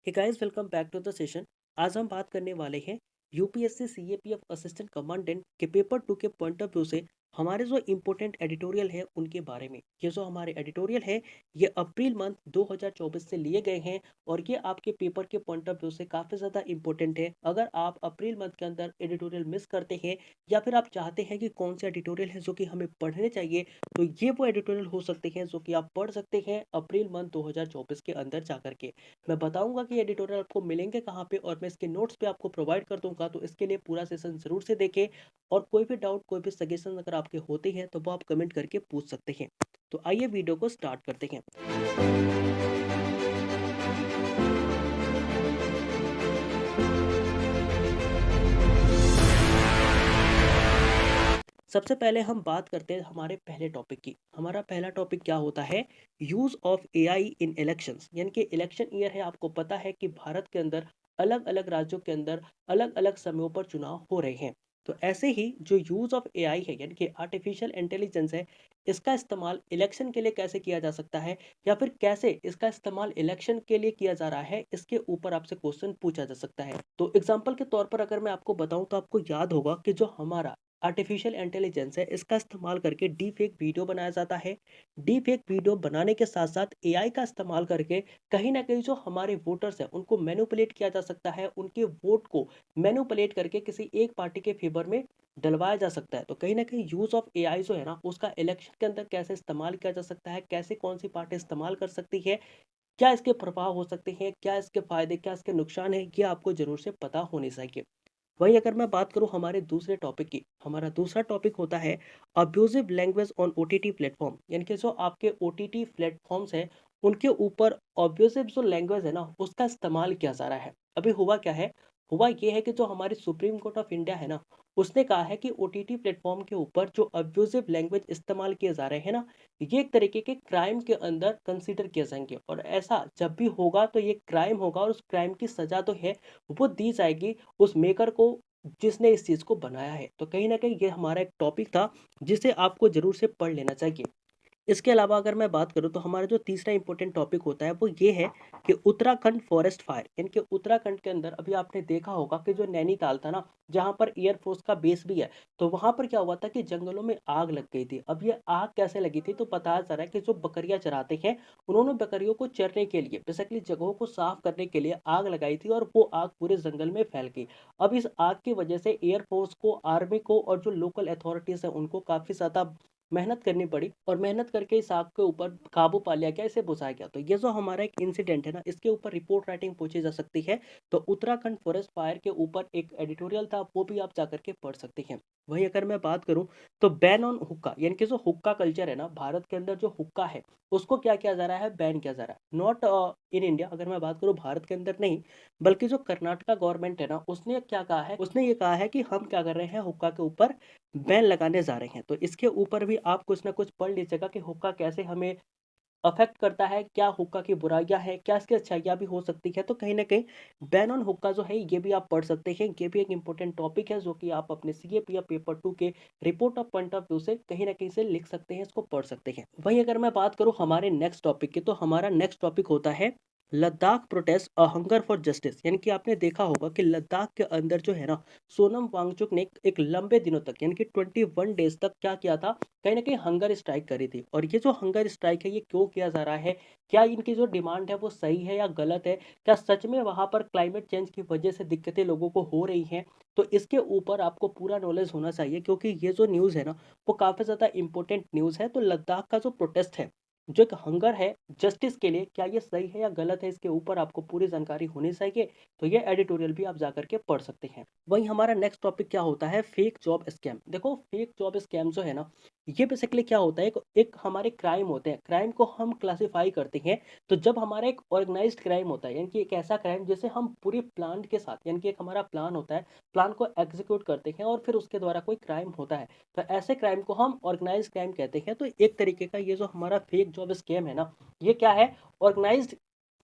Hey guys, welcome back to the session. आज हम बात करने वाले हैं यूपीएससी सीएपीएफ असिस्टेंट कमांडेंट के पेपर 2 के पॉइंट ऑफ व्यू से हमारे जो इम्पोर्टेंट एडिटोरियल है उनके बारे में। ये जो हमारे एडिटोरियल है ये अप्रैल मंथ 2024 से लिए गए हैं और ये आपके पेपर के पॉइंट ऑफ व्यू से काफ़ी ज़्यादा इंपॉर्टेंट है। अगर आप अप्रैल मंथ के अंदर एडिटोरियल मिस करते हैं या फिर आप चाहते हैं कि कौन से एडिटोरियल है जो कि हमें पढ़ने चाहिए, तो ये वो एडिटोरियल हो सकते हैं जो कि आप पढ़ सकते हैं अप्रैल मंथ 2024 के अंदर जाकर के। मैं बताऊंगा कि एडिटोरियल आपको मिलेंगे कहाँ पे और मैं इसके नोट्स पे आपको प्रोवाइड कर दूंगा, तो इसके लिए पूरा सेशन जरूर से देखें। और कोई भी डाउट, कोई भी सजेशन अगर आपके होते हैं तो वो आप कमेंट करके पूछ सकते हैं। तो आइए वीडियो को स्टार्ट करते हैं। सबसे पहले हम बात करते हैं हमारे पहले टॉपिक की। हमारा पहला टॉपिक क्या होता है? Use of AI in elections. यानी कि इलेक्शन ईयर है, आपको पता है कि भारत के अंदर अलग अलग राज्यों के अंदर अलग अलग समयों पर चुनाव हो रहे हैं। तो ऐसे ही जो यूज ऑफ एआई है यानी कि आर्टिफिशियल इंटेलिजेंस है, इसका इस्तेमाल इलेक्शन के लिए कैसे किया जा सकता है या फिर कैसे इसका इस्तेमाल इलेक्शन के लिए किया जा रहा है, इसके ऊपर आपसे क्वेश्चन पूछा जा सकता है। तो एग्जाम्पल के तौर पर अगर मैं आपको बताऊं तो आपको याद होगा कि जो हमारा आर्टिफिशियल इंटेलिजेंस है, इसका इस्तेमाल करके डी फेक वीडियो बनाया जाता है। डी फेक वीडियो बनाने के साथ साथ एआई का इस्तेमाल करके कहीं ना कहीं जो हमारे वोटर्स हैं उनको मैनिपुलेट किया जा सकता है, उनके वोट को मैनिपुलेट करके किसी एक पार्टी के फेवर में डलवाया जा सकता है। तो कहीं ना कहीं यूज ऑफ एआई जो है ना, उसका इलेक्शन के अंदर कैसे इस्तेमाल किया जा सकता है, कैसे कौन सी पार्टी इस्तेमाल कर सकती है, क्या इसके प्रभाव हो सकते हैं, क्या इसके फायदे, क्या इसके नुकसान है, ये आपको जरूर से पता होने चाहिए। वहीं अगर मैं बात करूं हमारे दूसरे टॉपिक की, हमारा दूसरा टॉपिक होता है abusive language on OTT platform. यानी कि जो आपके ओटीटी प्लेटफॉर्म्स हैं उनके ऊपर अब्यूजिव जो लैंग्वेज है ना, उसका इस्तेमाल किया जा रहा है। अभी हुआ क्या है? हुआ ये है कि जो हमारी सुप्रीम कोर्ट ऑफ इंडिया है ना, उसने कहा है कि ओटीटी प्लेटफॉर्म के ऊपर जो अब्यूजिव लैंग्वेज इस्तेमाल किए जा रहे हैं ना, ये एक तरीके के क्राइम के अंदर कंसीडर किए जाएंगे और ऐसा जब भी होगा तो ये क्राइम होगा और उस क्राइम की सजा तो है वो दी जाएगी उस मेकर को जिसने इस चीज़ को बनाया है। तो कहीं न कहीं ये हमारा एक टॉपिक था जिसे आपको ज़रूर से पढ़ लेना चाहिए। इसके अलावा अगर मैं बात करूँ तो हमारा जो तीसरा इंपॉर्टेंट टॉपिक होता है वो ये है कि उत्तराखंड फॉरेस्ट फायर। यानी कि उत्तराखंड के अंदर अभी आपने देखा होगा कि जो नैनीताल था ना, जहाँ पर एयरफोर्स का बेस भी है, तो वहाँ पर क्या हुआ था कि जंगलों में आग लग गई थी। अब ये आग कैसे लगी थी? तो बताया जा रहा है कि जो बकरियां चराते हैं उन्होंने बकरियों को चरने के लिए, बेसिकली जगहों को साफ करने के लिए आग लगाई थी और वो आग पूरे जंगल में फैल गई। अब इस आग की वजह से एयरफोर्स को, आर्मी को और जो लोकल अथॉरिटीज है उनको काफी ज्यादा मेहनत करनी पड़ी और मेहनत करके इस आग के ऊपर काबू पा लिया गया, इसे बुझाया गया। तो ये जो हमारा एक इंसिडेंट है ना, इसके ऊपर रिपोर्ट राइटिंग पूछी जा सकती है। तो उत्तराखंड फॉरेस्ट फायर के ऊपर एक एडिटोरियल था, वो भी आप जाकर के पढ़ सकते हैं। वहीं अगर मैं बात करूं तो बैन ऑन हुक्का, यानी कि जो हुक्का कल्चर है ना, भारत के अंदर जो हुक्का है उसको क्या किया जा रहा है? बैन किया जा रहा है। नॉट इन इंडिया, अगर मैं बात करूं भारत के अंदर नहीं, बल्कि जो कर्नाटका गवर्नमेंट है ना, उसने क्या कहा है? उसने ये कहा है कि हम क्या कर रहे हैं, हुक्का के ऊपर बैन लगाने जा रहे हैं। तो इसके ऊपर भी आप कुछ ना कुछ पढ़ लीजिएगा कि हुक्का कैसे हमें अफेक्ट करता है, क्या हुक्का की बुराइयां हैं, क्या इसकी अच्छाइयाँ भी हो सकती है। तो कहीं ना कहीं बैन ऑन हुक्का जो है ये भी आप पढ़ सकते हैं। ये भी एक इंपॉर्टेंट टॉपिक है जो कि आप अपने सीएपी या पेपर 2 के report of point of view से कहीं ना कहीं से लिख सकते हैं, इसको पढ़ सकते हैं। वहीं अगर मैं बात करूं हमारे नेक्स्ट टॉपिक की, तो हमारा नेक्स्ट टॉपिक होता है Ladakh protest a hunger for justice. यानी कि आपने देखा होगा कि लद्दाख के अंदर जो है ना, सोनम वांगचुक ने एक लंबे दिनों तक यानी कि 21 डेज तक क्या किया था? कहीं ना कहीं हंगर स्ट्राइक करी थी। और ये जो हंगर स्ट्राइक है ये क्यों किया जा रहा है? क्या इनकी जो डिमांड है वो सही है या गलत है? क्या सच में वहां पर क्लाइमेट चेंज की वजह से दिक्कतें लोगों को हो रही हैं? तो इसके ऊपर आपको पूरा नॉलेज होना चाहिए, क्योंकि ये जो न्यूज़ है ना, वो काफ़ी ज़्यादा इंपॉर्टेंट न्यूज़ है। तो लद्दाख का जो प्रोटेस्ट है, जो एक हंगर है जस्टिस के लिए, क्या ये सही है या गलत है, इसके ऊपर आपको पूरी जानकारी होनी चाहिए। तो ये एडिटोरियल भी आप जाकर के पढ़ सकते हैं। वहीं हमारा नेक्स्ट टॉपिक क्या होता है? Fake job scam. देखो, फेक जॉब स्कैम जो है ना, ये बेसिकली क्या होता है? एक हमारे क्राइम होते हैं, क्राइम को हम क्लासिफाई करते हैं। तो जब हमारा एक ऑर्गेनाइज्ड क्राइम होता है, यानी कि एक ऐसा क्राइम जिसे हम पूरी प्लान के साथ, यानी कि एक हमारा प्लान होता है, प्लान को एग्जीक्यूट करते हैं और फिर उसके द्वारा कोई क्राइम होता है, तो ऐसे क्राइम को हम ऑर्गेनाइज क्राइम कहते हैं। तो एक तरीके का ये जो हमारा फेक जॉब स्कैम है ना, ये क्या है? ऑर्गेनाइज्ड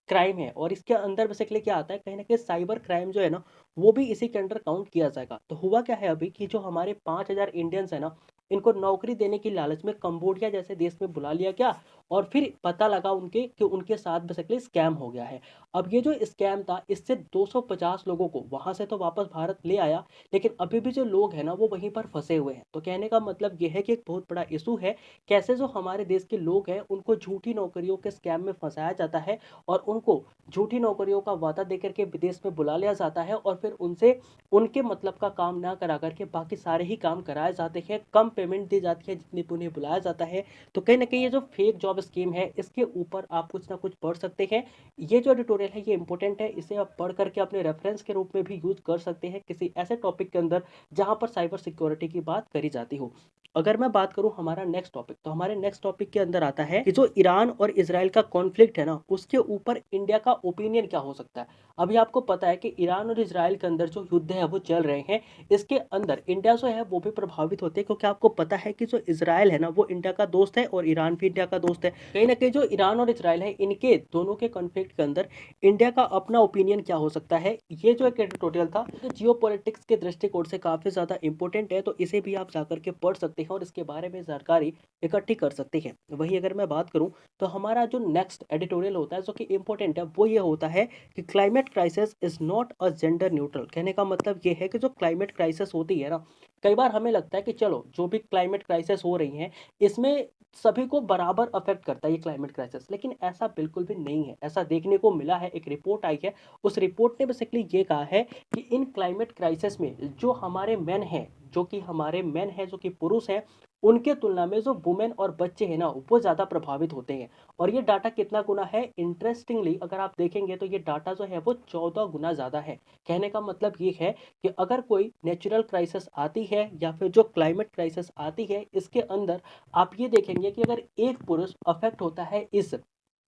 क्राइम है। और इसके अंदर बेसिकली क्या आता है, कहीं ना कहीं साइबर क्राइम जो है ना, वो भी इसी के अंडर काउंट किया जाएगा। तो हुआ क्या है अभी कि जो हमारे 5,000 इंडियंस है ना, इनको नौकरी देने की लालच में कंबोडिया जैसे देश में बुला लिया गया और फिर पता लगा उनके कि उनके साथ बेसिकली स्कैम हो गया है। अब ये जो स्कैम था इससे 250 लोगों को वहाँ से तो वापस भारत ले आया, लेकिन अभी भी जो लोग हैं ना वो वहीं पर फँसे हुए हैं। तो कहने का मतलब ये है कि एक बहुत बड़ा इश्यू है, कैसे जो हमारे देश के लोग हैं उनको झूठी नौकरियों के स्कैम में फँसाया जाता है और उनको झूठी नौकरियों का वादा देकर के विदेश में बुला लिया जाता है और फिर उनसे उनके मतलब का काम ना करा करके बाकी सारे ही काम कराए जाते हैं, कम पेमेंट दी जाती है जितनी पे उन्हें बुलाया जाता है। तो कहीं न कहीं ये जो फेक जॉब स्कीम है इसके ऊपर आप कुछ ना कुछ पढ़ सकते हैं। ये जो एडिटोरियल है ये इंपॉर्टेंट है, इसे आप पढ़ करके अपने रेफरेंस के रूप में भी यूज़ कर सकते हैं किसी ऐसे टॉपिक के अंदर जहाँ पर साइबर सिक्योरिटी की बात करी जाती हो। अगर मैं बात करूँ हमारा नेक्स्ट टॉपिक, तो हमारे नेक्स्ट टॉपिक के अंदर आता है कि जो ईरान और इज़राइल का कॉन्फ्लिक्ट है ना, उसके ऊपर इंडिया का ओपिनियन क्या हो सकता है। अभी आपको पता है कि ईरान और इज़राइल के अंदर जो युद्ध है वो चल रहे हैं, इसके अंदर इंडिया जो है वो भी प्रभावित होते हैं, क्योंकि आपको पता है कि जो इज़राइल है ना वो इंडिया का दोस्त है और ईरान भी इंडिया का दोस्त है। कहीं न कहीं जो ईरान और इज़राइल है इनके दोनों के कॉन्फ्लिक्ट के अंदर इंडिया का अपना ओपिनियन क्या हो सकता है, ये जो एक एडिटोरियल था जो जियोपॉलिटिक्स के दृष्टिकोण से काफ़ी ज़्यादा इंपॉर्टेंट है, तो इसे भी आप जाकर के पढ़ सकते हैं और इसके बारे में जानकारी इकट्ठी कर सकते हैं। वहीं अगर मैं बात करूँ तो हमारा जो नेक्स्ट एडिटोरियल होता है जो कि इंपॉर्टेंट है वो ये होता है कि climate crisis is not a gender neutral. कहने का मतलब ये है कि जो क्लाइमेट क्राइसिस होती है ना, कई बार हमें लगता है कि चलो जो भी क्लाइमेट क्राइसिस हो रही हैं इसमें सभी को बराबर अफेक्ट करता है ये क्लाइमेट क्राइसिस, लेकिन ऐसा बिल्कुल भी नहीं है। ऐसा देखने को मिला है, एक रिपोर्ट आई है, उस रिपोर्ट ने बेसिकली ये कहा है कि इन क्लाइमेट क्राइसिस में जो हमारे मेन हैं, जो कि पुरुष हैं, उनके तुलना में जो वुमेन और बच्चे हैं ना वो ज़्यादा प्रभावित होते हैं। और ये डाटा कितना गुना है, इंटरेस्टिंगली अगर आप देखेंगे तो ये डाटा जो है वो 14 गुना ज़्यादा है। कहने का मतलब ये है कि अगर कोई नेचुरल क्राइसिस आती है या फिर जो क्लाइमेट क्राइसिस आती है इसके अंदर आप ये देखेंगे कि अगर एक पुरुष अफेक्ट होता है इस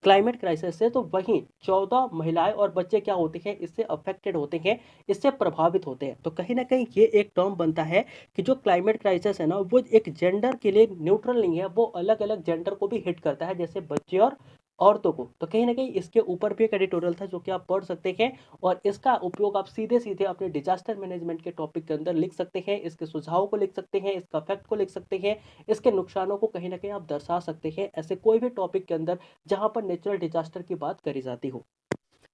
क्लाइमेट क्राइसिस से, तो वहीं 14 महिलाएं और बच्चे क्या होते हैं, इससे अफेक्टेड होते हैं, इससे प्रभावित होते हैं। तो कहीं ना कहीं ये एक टर्म बनता है कि जो क्लाइमेट क्राइसिस है ना वो एक जेंडर के लिए न्यूट्रल नहीं है, वो अलग अलग जेंडर को भी हिट करता है, जैसे बच्चे और औरतों को। तो कहीं ना कहीं इसके ऊपर भी एक एडिटोरियल था जो कि आप पढ़ सकते हैं और इसका उपयोग आप सीधे सीधे अपने डिजास्टर मैनेजमेंट के टॉपिक के अंदर लिख सकते हैं, इसके सुझावों को लिख सकते हैं, इसका इफेक्ट को लिख सकते हैं, इसके नुकसानों को कहीं ना कहीं आप दर्शा सकते हैं, ऐसे कोई भी टॉपिक के अंदर जहां पर नेचुरल डिजास्टर की बात करी जाती हो।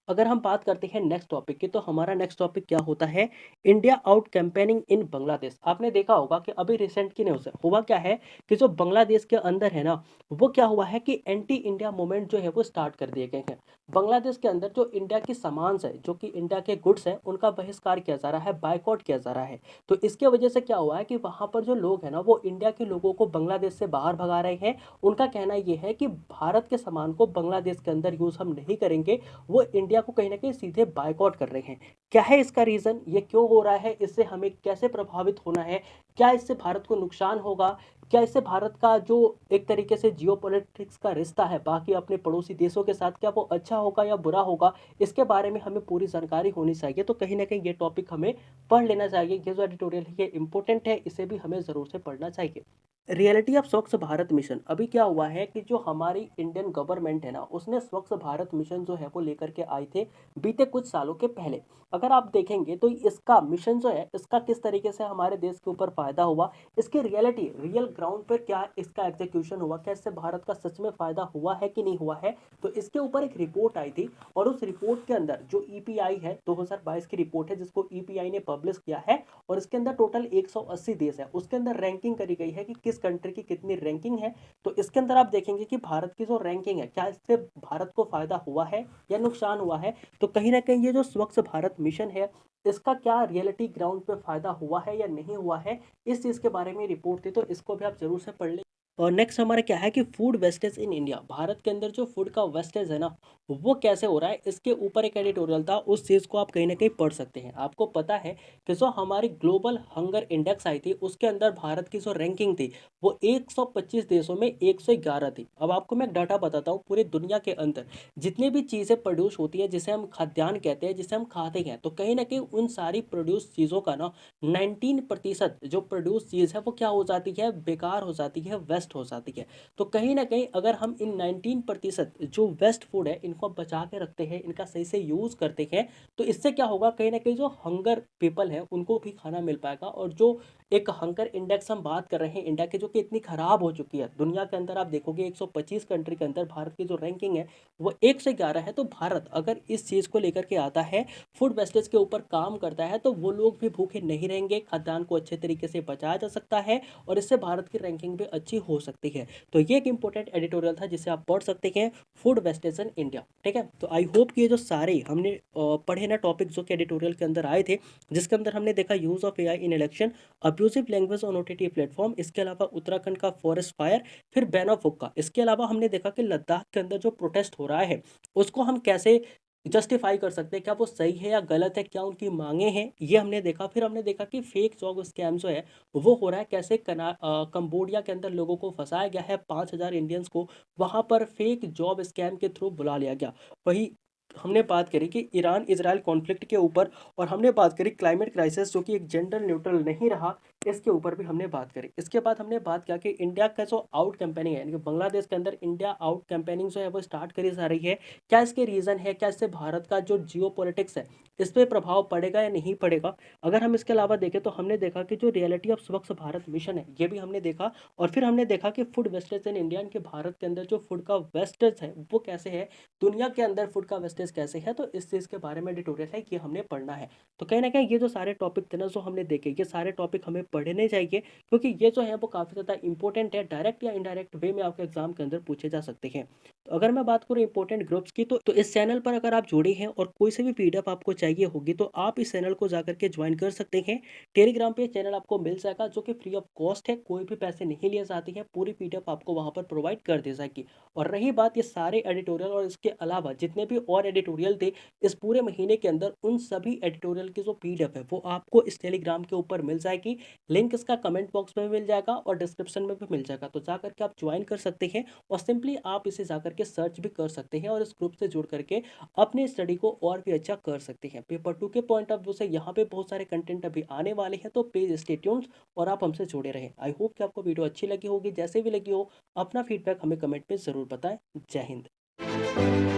अगर हम बात करते हैं नेक्स्ट टॉपिक की, तो हमारा नेक्स्ट टॉपिक क्या होता है, इंडिया आउट कैंपेनिंग इन बांग्लादेश। आपने देखा होगा कि अभी रिसेंट की न्यूज़ है, हुआ क्या है कि जो बांग्लादेश के अंदर है ना वो क्या हुआ है कि एंटी इंडिया मूवमेंट जो है वो स्टार्ट कर दिए गए हैं। बांग्लादेश के अंदर जो इंडिया की सामान है, जो कि इंडिया के गुड्स है, उनका बहिष्कार किया जा रहा है, बायकॉट किया जा रहा है। तो इसके वजह से क्या हुआ है कि वहां पर जो लोग हैं ना वो इंडिया के लोगों को बांग्लादेश से बाहर भगा रहे हैं। उनका कहना यह है कि भारत के सामान को बांग्लादेश के अंदर यूज हम नहीं करेंगे, वो इंडिया को कहीं ना कहीं सीधे बायकॉट कर रहे हैं। क्या है इसका रीजन, ये क्यों हो रहा है, इससे हमें कैसे प्रभावित होना है, क्या इससे भारत को नुकसान होगा, क्या इससे भारत का जो एक तरीके से जियोपॉलिटिक्स का रिश्ता है बाकी अपने पड़ोसी देशों के साथ, क्या वो अच्छा होगा या बुरा होगा, इसके बारे में हमें पूरी जानकारी होनी चाहिए। तो कहीं ना कहीं ये टॉपिक हमें पढ़ लेना चाहिए। ये जो एडिटोरियल है ये इंपॉर्टेंट है, इसे भी हमें जरूर से पढ़ना चाहिए। रियलिटी ऑफ स्वच्छ भारत मिशन, अभी क्या हुआ है कि जो हमारी इंडियन गवर्नमेंट है ना उसने स्वच्छ भारत मिशन जो है वो लेकर के आए थे बीते कुछ सालों के पहले। अगर आप देखेंगे तो इसका मिशन जो है इसका किस तरीके से हमारे देश के ऊपर फायदा हुआ, इसकी रियलिटी रियल ग्राउंड पर क्या इसका एग्जीक्यूशन हुआ, क्या इससे भारत का सच में फायदा हुआ है कि नहीं हुआ है, तो इसके ऊपर एक रिपोर्ट आई थी। और उस रिपोर्ट के अंदर जो ईपीआई है 2022 की रिपोर्ट है जिसको ईपीआई ने पब्लिश किया है, और इसके अंदर टोटल 180 देश है, उसके अंदर रैंकिंग करी गई है कि किस कंट्री की कितनी रैंकिंग है। तो इसके अंदर आप देखेंगे कि भारत की जो रैंकिंग है, क्या इससे भारत को फायदा हुआ है या नुकसान हुआ है। तो कहीं ना कहीं ये जो स्वच्छ भारत मिशन है इसका क्या रियलिटी ग्राउंड पे फायदा हुआ है या नहीं हुआ है, इस चीज के बारे में रिपोर्ट थी, तो इसको भी आप जरूर से पढ़ लें। और नेक्स्ट हमारा क्या है कि food wastage in India, Bharat के अंदर जो फूड का वेस्टेज है ना वो कैसे हो रहा है, इसके ऊपर एक एडिटोरियल था, उस चीज़ को आप कहीं ना कहीं पढ़ सकते हैं। आपको पता है कि जो हमारी ग्लोबल हंगर इंडेक्स आई थी उसके अंदर भारत की जो रैंकिंग थी वो 125 देशों में 111 थी। अब आपको मैं एक डाटा बताता हूँ, पूरी दुनिया के अंदर जितनी भी चीज़ें प्रोड्यूस होती है जिसे हम खाद्यान्न कहते हैं, जिसे हम खाते हैं, तो कहीं ना कहीं उन सारी प्रोड्यूस चीज़ों का ना 19% जो प्रोड्यूस चीज़ है वो क्या हो जाती है, बेकार हो जाती है, वेस्ट वेस्ट हो जाती है। तो कहीं न कहीं अगर हम इन 19% जो वेस्ट फूड है इनको बचा के रखते हैं, इनका सही से यूज़ करते हैं, तो इससे क्या होगा कहीं न कहीं जो हंगर पीपल हैं उनको भी खाना मिल पाएगा। और जो एक हंगर इंडेक्स हम बात कर रहे हैं इंडिया की जो कि इतनी खराब हो चुकी है। दुनिया के अंदर आप देखोगे 125 कंट्री के अंदर भारत की जो रैंकिंग है वो 1 से 11 है। तो भारत अगर इस चीज़ को लेकर के आता है, फूड वेस्टेज के ऊपर काम करता है, तो वो लोग भी भूखे नहीं रहेंगे, खाद्यान्न को अच्छे तरीके से बचाया जा सकता है और इससे भारत की रैंकिंग भी अच्छी हो सकती है। तो ये एक इंपॉर्टेंट एडिटोरियल था जिसे आप पढ़ सकते हैं, फूड वेस्टेज इन इंडिया। ठीक है, तो आई होप कि ये जो सारे हमने पढ़े ना टॉपिक जो कि एडिटोरियल के अंदर आए थे, जिसके अंदर हमने देखा use of AI in election, abusive language on OTT platform, इसके अलावा उत्तराखंड का फॉरेस्ट फायर, फिर बैन ऑफ हुक्का। इसके अलावा हमने देखा कि लद्दाख के अंदर जो प्रोटेस्ट हो रहा है उसको हम कैसे जस्टिफाई कर सकते हैं, क्या वो सही है या गलत है, क्या उनकी मांगे हैं, ये हमने देखा। फिर हमने देखा कि फेक जॉब स्कैम जो है वो हो रहा है, कैसे कंबोडिया के अंदर लोगों को फंसाया गया है, 5,000 इंडियंस को वहां पर फेक जॉब स्कैम के थ्रू बुला लिया गया। वही हमने बात करी कि ईरान इजराइल कॉन्फ्लिक्ट के ऊपर, और हमने बात करी क्लाइमेट क्राइसिस जो कि एक जेंडर न्यूट्रल नहीं रहा, इसके ऊपर भी हमने बात करी। इसके बाद हमने बात किया कि इंडिया का जो आउट कैंपेनिंग है, यानी कि बांग्लादेश के अंदर इंडिया आउट कैंपेनिंग जो है वो स्टार्ट करी जा रही है, क्या इसके रीज़न है, क्या इससे भारत का जो जियो पॉलिटिक्स है इस पर प्रभाव पड़ेगा या नहीं पड़ेगा। अगर हम इसके अलावा देखें तो हमने देखा कि जो रियलिटी ऑफ स्वच्छ भारत मिशन है ये भी हमने देखा। और फिर हमने देखा कि फूड वेस्टेज इन इंडिया, के भारत के अंदर जो फूड का वेस्टेज है वो कैसे है, दुनिया के अंदर फूड का वेस्टेज कैसे है, तो इस चीज़ के बारे में एडिटोरियल है ये हमने पढ़ना है। तो कहीं ना कहीं ये जो सारे टॉपिक थे ना जो हमने देखे, ये सारे टॉपिक हमें पढ़ने चाहिए, क्योंकि ये जो है वो काफ़ी ज़्यादा इंपॉर्टेंट है, डायरेक्ट या इनडायरेक्ट वे में आपके एग्जाम के अंदर पूछे जा सकते हैं। तो अगर मैं बात करूँ इंपॉर्टेंट ग्रुप्स की, तो इस चैनल पर अगर आप जुड़े हैं और कोई से भी पीडीएफ आपको चाहिए होगी तो आप इस चैनल को जाकर के ज्वाइन कर सकते हैं। टेलीग्राम पे चैनल आपको मिल जाएगा जो कि फ्री ऑफ कॉस्ट है, कोई भी पैसे नहीं लिए जाती है, पूरी पीडीएफ आपको वहां पर प्रोवाइड कर दी जाएगी। और रही बात ये सारे एडिटोरियल और इसके अलावा जितने भी और एडिटोरियल थे इस पूरे महीने के अंदर, उन सभी एडिटोरियल की जो पीडीएफ है वो आपको इस टेलीग्राम के ऊपर मिल जाएगी। लिंक इसका कमेंट बॉक्स में मिल जाएगा और डिस्क्रिप्शन में भी मिल जाएगा, तो जाकर के आप ज्वाइन कर सकते हैं और सिंपली आप इसे जाकर के सर्च भी कर सकते हैं और इस ग्रुप से जुड़ करके अपने स्टडी को और भी अच्छा कर सकते हैं। पेपर 2 के पॉइंट ऑफ व्यू से यहाँ पे बहुत सारे कंटेंट अभी आने वाले हैं, तो प्लीज स्टे ट्यून्ड और आप हमसे जुड़े रहें। आई होप कि आपको वीडियो अच्छी लगी होगी, जैसे भी लगी हो अपना फीडबैक हमें कमेंट में ज़रूर बताएं। जय हिंद।